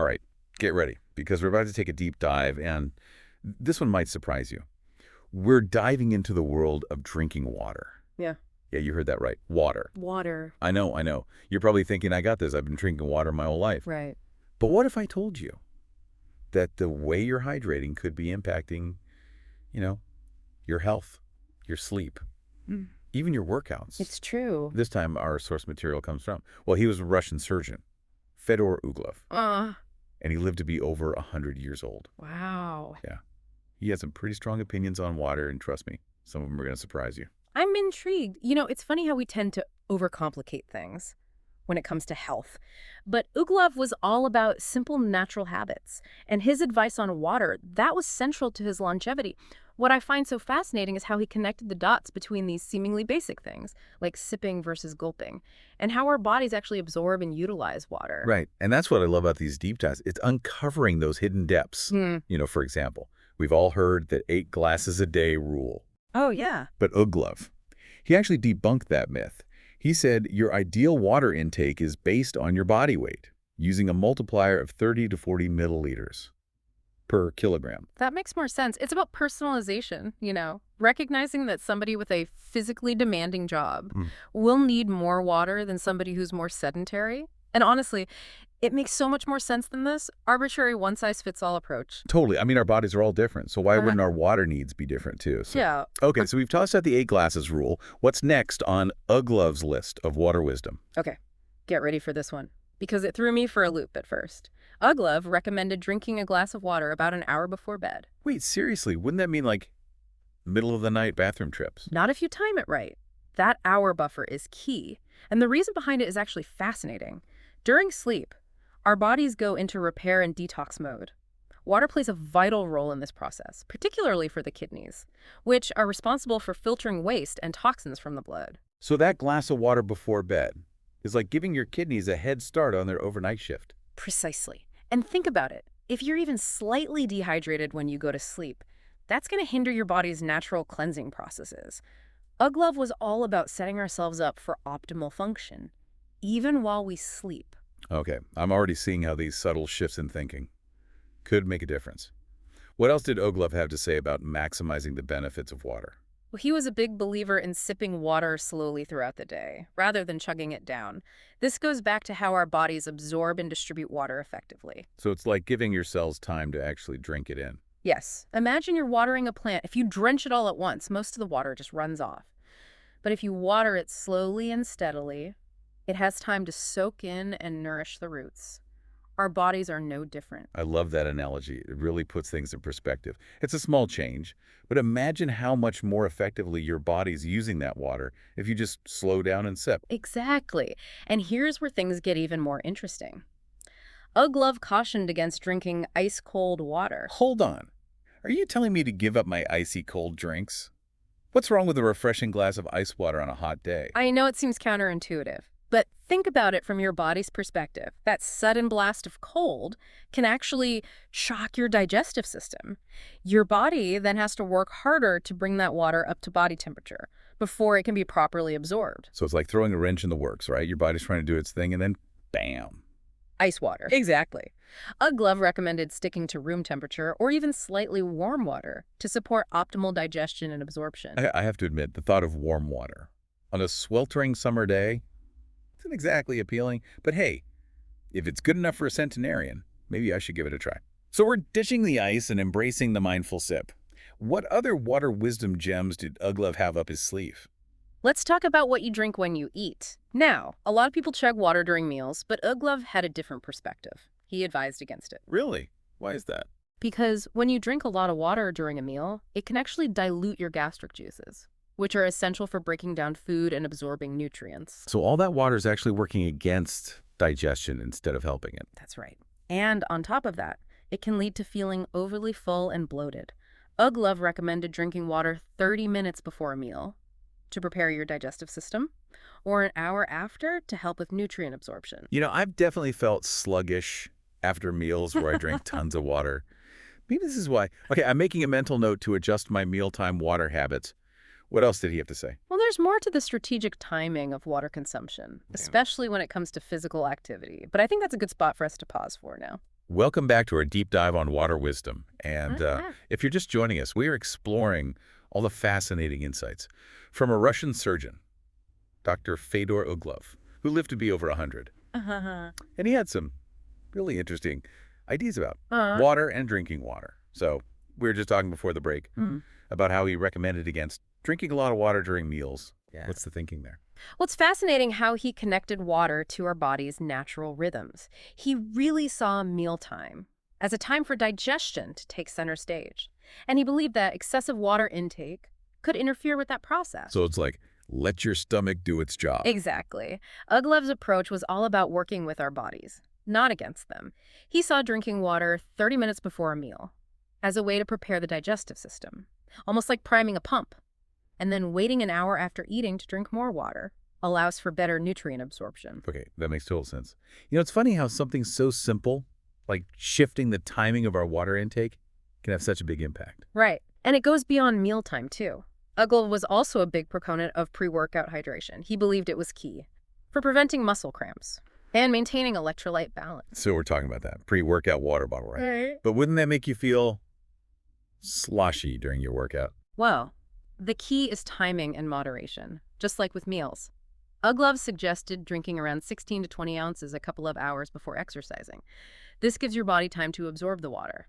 All right, get ready, because we're about to take a deep dive, and this one might surprise you. We're diving into the world of drinking water. Yeah. Yeah, you heard that right. Water. Water. I know, I know. You're probably thinking, I got this. I've been drinking water my whole life. Right. But what if I told you that the way you're hydrating could be impacting, you know, your health, your sleep, even your workouts? It's true. This time our source material comes from, well, he was a Russian surgeon, Fedor Uglov, and he lived to be over 100 years old. Wow. Yeah. He has some pretty strong opinions on water, and trust me, some of them are going to surprise you. I'm intrigued. You know, it's funny how we tend to overcomplicate things when it comes to health. But Uglov was all about simple natural habits. And his advice on water, that was central to his longevity. What I find so fascinating is how he connected the dots between these seemingly basic things, like sipping versus gulping, and how our bodies actually absorb and utilize water. Right. And that's what I love about these deep dives. It's uncovering those hidden depths. For example, we've all heard that 8 glasses a day rule. Oh, yeah. But Uglov, he actually debunked that myth. He said your ideal water intake is based on your body weight, using a multiplier of 30 to 40 milliliters per kilogram. That makes more sense. It's about personalization, recognizing that somebody with a physically demanding job will need more water than somebody who's more sedentary. And honestly, it makes so much more sense than this arbitrary one-size-fits-all approach. Totally. I mean, our bodies are all different, so why wouldn't our water needs be different too? Yeah. Okay, so we've tossed out the 8 glasses rule. What's next on Uglov's list of water wisdom? Okay, get ready for this one, because it threw me for a loop at first. Uglov recommended drinking a glass of water about an hour before bed. Wait, seriously, wouldn't that mean like middle of the night bathroom trips? Not if you time it right. That hour buffer is key, and the reason behind it is actually fascinating. During sleep, our bodies go into repair and detox mode. Water plays a vital role in this process, particularly for the kidneys, which are responsible for filtering waste and toxins from the blood. So that glass of water before bed is like giving your kidneys a head start on their overnight shift. Precisely. And think about it. If you're even slightly dehydrated when you go to sleep, that's going to hinder your body's natural cleansing processes. Uglov was all about setting ourselves up for optimal function, even while we sleep. Okay, I'm already seeing how these subtle shifts in thinking could make a difference. What else did Uglov have to say about maximizing the benefits of water? Well, he was a big believer in sipping water slowly throughout the day, rather than chugging it down. This goes back to how our bodies absorb and distribute water effectively. So it's like giving your cells time to actually drink it in. Yes. Imagine you're watering a plant. If you drench it all at once, most of the water just runs off. But if you water it slowly and steadily, it has time to soak in and nourish the roots. Our bodies are no different. I love that analogy. It really puts things in perspective. It's a small change, but imagine how much more effectively your body's using that water if you just slow down and sip. Exactly. And here's where things get even more interesting. Uglov cautioned against drinking ice-cold water. Hold on. Are you telling me to give up my icy cold drinks? What's wrong with a refreshing glass of ice water on a hot day? I know it seems counterintuitive, but think about it from your body's perspective. That sudden blast of cold can actually shock your digestive system. Your body then has to work harder to bring that water up to body temperature before it can be properly absorbed. So it's like throwing a wrench in the works, right? Your body's trying to do its thing, and then bam. Ice water. Exactly. Uglov recommended sticking to room temperature or even slightly warm water to support optimal digestion and absorption. I have to admit, the thought of warm water on a sweltering summer day isn't exactly appealing, but hey, if it's good enough for a centenarian, maybe I should give it a try. So we're ditching the ice and embracing the mindful sip. What other water wisdom gems did Uglov have up his sleeve? Let's talk about what you drink when you eat. Now, a lot of people chug water during meals, but Uglov had a different perspective. He advised against it. Really? Why is that? Because when you drink a lot of water during a meal, it can actually dilute your gastric juices, which are essential for breaking down food and absorbing nutrients. So all that water is actually working against digestion instead of helping it. That's right. And on top of that, it can lead to feeling overly full and bloated. Uglov recommended drinking water 30 minutes before a meal to prepare your digestive system, or an hour after to help with nutrient absorption. You know, I've definitely felt sluggish after meals where I drink tons of water. Maybe this is why. Okay, I'm making a mental note to adjust my mealtime water habits. What else did he have to say? Well, there's more to the strategic timing of water consumption, especially when it comes to physical activity. But I think that's a good spot for us to pause for now. Welcome back to our deep dive on water wisdom. And if you're just joining us, we are exploring all the fascinating insights from a Russian surgeon, Dr. Fedor Uglov, who lived to be over 100. And he had some really interesting ideas about water and drinking water. So we were just talking before the break about how he recommended against drinking a lot of water during meals. Yeah. What's the thinking there? Well, it's fascinating how he connected water to our body's natural rhythms. He really saw mealtime as a time for digestion to take center stage. And he believed that excessive water intake could interfere with that process. So it's like, let your stomach do its job. Exactly. Uglov's approach was all about working with our bodies, not against them. He saw drinking water 30 minutes before a meal as a way to prepare the digestive system, almost like priming a pump. And then waiting an hour after eating to drink more water allows for better nutrient absorption. Okay, that makes total sense. You know, it's funny how something so simple, like shifting the timing of our water intake, can have such a big impact. Right. And it goes beyond mealtime, too. Uglov was also a big proponent of pre-workout hydration. He believed it was key for preventing muscle cramps and maintaining electrolyte balance. So we're talking about that pre-workout water bottle, right? But wouldn't that make you feel sloshy during your workout? Well, the key is timing and moderation, just like with meals. Uglov suggested drinking around 16 to 20 ounces a couple of hours before exercising. This gives your body time to absorb the water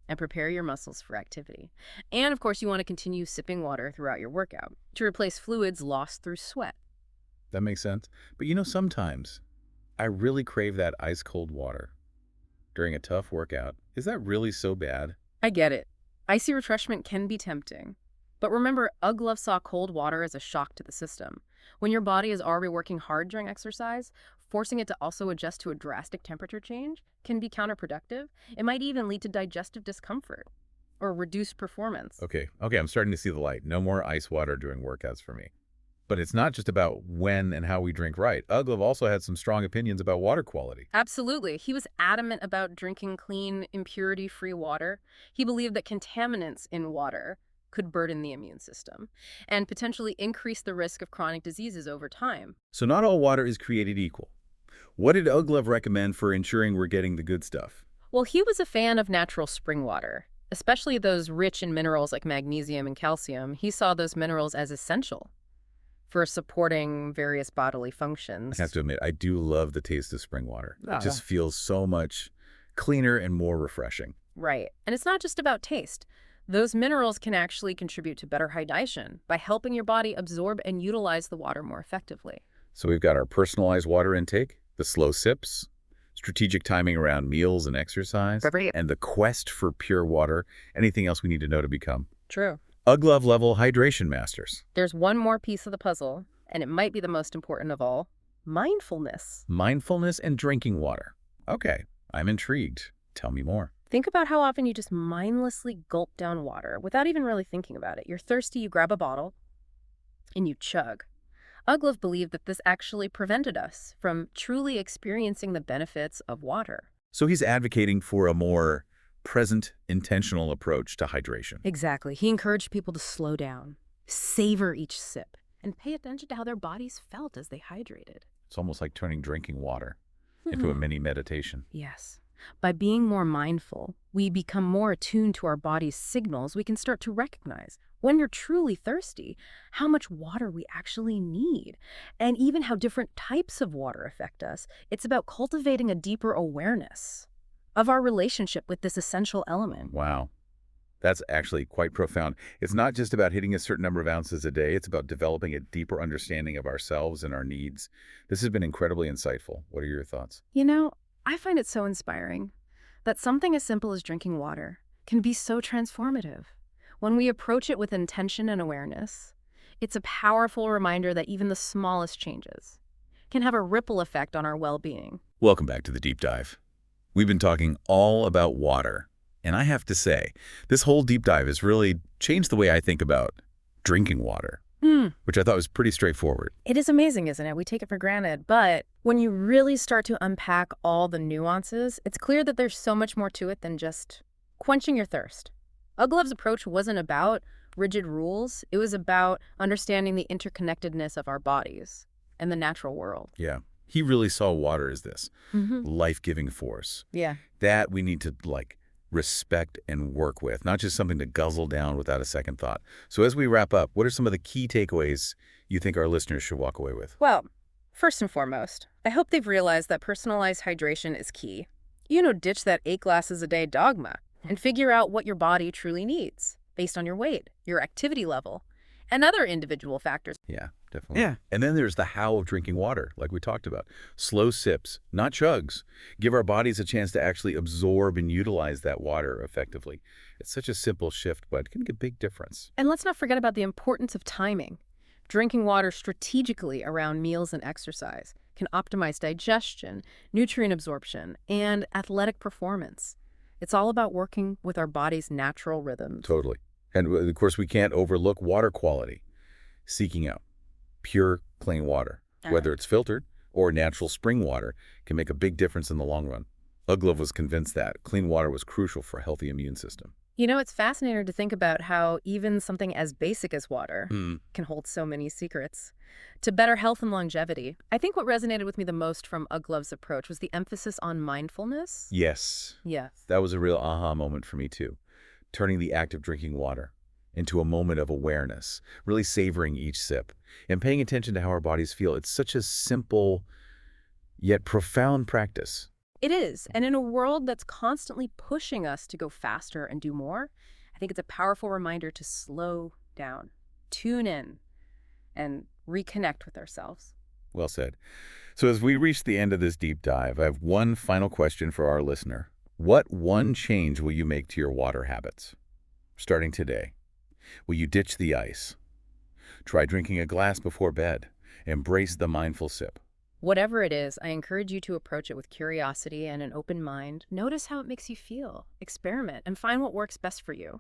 and prepare your muscles for activity. And of course, you want to continue sipping water throughout your workout to replace fluids lost through sweat. That makes sense. But you know, sometimes I really crave that ice-cold water during a tough workout. Is that really so bad? I get it. Icy refreshment can be tempting. But remember, Uglov saw cold water as a shock to the system. When your body is already working hard during exercise, forcing it to also adjust to a drastic temperature change can be counterproductive. It might even lead to digestive discomfort or reduced performance. Okay, I'm starting to see the light. No more ice water during workouts for me. But it's not just about when and how we drink right. Uglov also had some strong opinions about water quality. Absolutely. He was adamant about drinking clean, impurity-free water. He believed that contaminants in water could burden the immune system and potentially increase the risk of chronic diseases over time. So not all water is created equal. What did Uglov recommend for ensuring we're getting the good stuff? Well, he was a fan of natural spring water, especially those rich in minerals like magnesium and calcium. He saw those minerals as essential for supporting various bodily functions. I have to admit, I do love the taste of spring water. It just feels so much cleaner and more refreshing. Right. And it's not just about taste. Those minerals can actually contribute to better hydration by helping your body absorb and utilize the water more effectively. So we've got our personalized water intake, the slow sips, strategic timing around meals and exercise, and the quest for pure water. Anything else we need to know to become True. Uglov level hydration masters? There's one more piece of the puzzle, and it might be the most important of all: mindfulness. Mindfulness and drinking water. Okay, I'm intrigued. Tell me more. Think about how often you just mindlessly gulp down water without even really thinking about it. You're thirsty, you grab a bottle, and you chug. Uglov believed that this actually prevented us from truly experiencing the benefits of water. So he's advocating for a more present, intentional approach to hydration. Exactly. He encouraged people to slow down, savor each sip, and pay attention to how their bodies felt as they hydrated. It's almost like turning drinking water into a mini meditation. Yes. By being more mindful, we become more attuned to our body's signals. We can start to recognize when you're truly thirsty, how much water we actually need, and even how different types of water affect us. It's about cultivating a deeper awareness of our relationship with this essential element. Wow. That's actually quite profound. It's not just about hitting a certain number of ounces a day. It's about developing a deeper understanding of ourselves and our needs. This has been incredibly insightful. What are your thoughts? You know, I find it so inspiring that something as simple as drinking water can be so transformative. When we approach it with intention and awareness, it's a powerful reminder that even the smallest changes can have a ripple effect on our well-being. Welcome back to the Deep Dive. We've been talking all about water, and I have to say, this whole deep dive has really changed the way I think about drinking water, which I thought was pretty straightforward. It is amazing, isn't it? We take it for granted, but when you really start to unpack all the nuances, it's clear that there's so much more to it than just quenching your thirst. Uglov's approach wasn't about rigid rules. It was about understanding the interconnectedness of our bodies and the natural world. Yeah, He really saw water as this Mm-hmm. life-giving force Yeah. that we need to, like, respect and work with, not just something to guzzle down without a second thought. So as we wrap up, what are some of the key takeaways you think our listeners should walk away with? Well, first and foremost, I hope they've realized that personalized hydration is key. Ditch that 8 glasses a day dogma and figure out what your body truly needs based on your weight, your activity level, and other individual factors. Yeah, definitely. Yeah. And then there's the how of drinking water, like we talked about. Slow sips, not chugs. Give our bodies a chance to actually absorb and utilize that water effectively. It's such a simple shift, but it can make a big difference. And let's not forget about the importance of timing. Drinking water strategically around meals and exercise can optimize digestion, nutrient absorption, and athletic performance. It's all about working with our body's natural rhythms. Totally. And of course, we can't overlook water quality. Seeking out pure, clean water, whether it's filtered or natural spring water, can make a big difference in the long run. Uglov was convinced that clean water was crucial for a healthy immune system. It's fascinating to think about how even something as basic as water can hold so many secrets. To better health and longevity, I think what resonated with me the most from Uglov's approach was the emphasis on mindfulness. Yes, Yes. that was a real aha moment for me too. Turning the act of drinking water into a moment of awareness, really savoring each sip, and paying attention to how our bodies feel. It's such a simple yet profound practice. It is. And in a world that's constantly pushing us to go faster and do more, I think it's a powerful reminder to slow down, tune in, and reconnect with ourselves. Well said. So as we reach the end of this deep dive, I have one final question for our listener. What one change will you make to your water habits? Starting today. Will you ditch the ice? Try drinking a glass before bed. Embrace the mindful sip. Whatever it is, I encourage you to approach it with curiosity and an open mind. Notice how it makes you feel. Experiment and find what works best for you.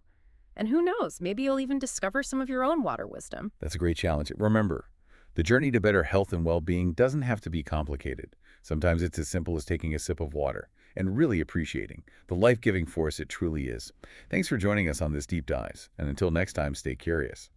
And who knows, maybe you'll even discover some of your own water wisdom. That's a great challenge. Remember, the journey to better health and well-being doesn't have to be complicated. Sometimes it's as simple as taking a sip of water and really appreciating the life-giving force it truly is. Thanks for joining us on this deep dive, and until next time, stay curious.